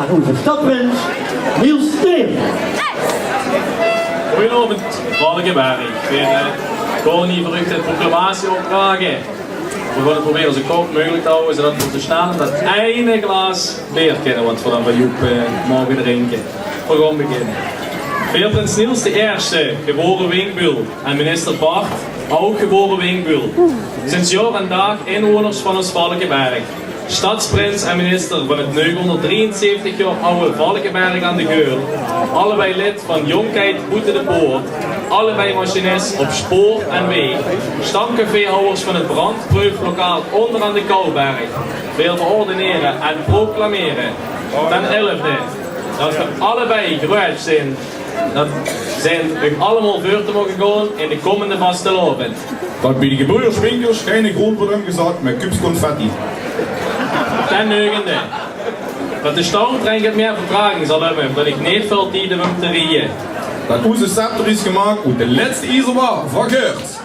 aan onze stadprins Niels Steer. Goedenavond, Valkenberg. Weer koning verrucht de proclamatie opdragen. We gaan het proberen zo kort mogelijk te houden, zodat we te staan dat ene glas bier kennen, wat we dan bij Joep mogen drinken. We gaan beginnen. Veer prins Niels de Eerste, geboren Winkbul, en minister Bart, ook geboren Winkbul. Sinds jaar en dag inwoners van ons Valkenberg. Stadsprins en minister van het 973 jaar oude Valkenberg aan de Geul. Allebei lid van Jonkheid Boete de Poort. Allebei machinist op spoor en weg. Stamcaféhouders van het brandproeflokaal onder aan de Kouberg. Veel verordeneren en proclameren. Ten 11e. Dat we allebei geruid zijn. Dat zijn we allemaal voor te mogen gaan in de komende vastelovend. Dat bij de gebroeders Winkels geen grondpodem gezet met kubs confetti. Ten negende. Dat de stormtrein het meer vertraging zal hebben, omdat ik niet veel tijd heb om te rijden. Dat onze scepter is gemaakt uit de laatste ijzerbaar van Geurt.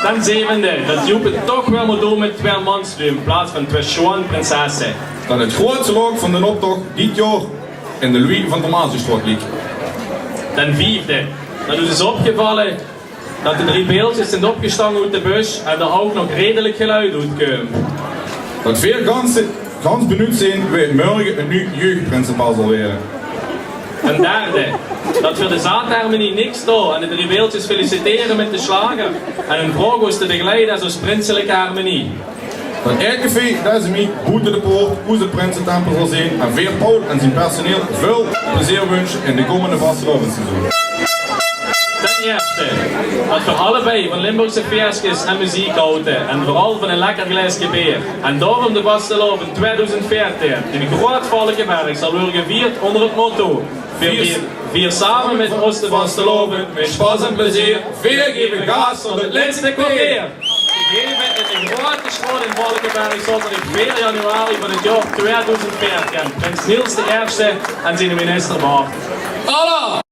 Ten zevende. Dat Joep het toch wel moet doen met 2 manslu in plaats van 2 schoon prinsessen. Dat het grootste log van de optocht dit jaar in de Louis van der Maasjesstraat ligt. Ten vijfde. Dat is opgevallen dat de 3 beeldjes zijn opgestangen uit de bus en er ook nog redelijk geluid uitkomen. Dat veel gans benieuwd zijn wie morgen een nieuw jeugdprincipaal zal worden. Ten derde. Dat voor de zaadharmonie niks doen en de 3 beeldjes feliciteren met de slager en hun vrouw is te begeleiden als prinselijke harmonie. Dat elke vee deze week Boete de Poort, onze Prinsentempel zal zijn en Veer Paul en zijn personeel veel plezier wensen in de komende vastelovendseizoen. Ten eerste, dat we allebei van Limburgse feestjes en muziek houden en vooral van een lekker glaasje bier. En daarom de vasteloven 2014 in Groot Valkenberg zal worden gevierd onder het motto Vier samen met ons de vasteloven, met spas en plezier, veel geven gas tot het laatste kwartier. Gegeven in de grote school in Valkenberg zaterdag 4 januari van het jaar 2014. Prins Niels de Eerste en zijn minister Bart. Allah!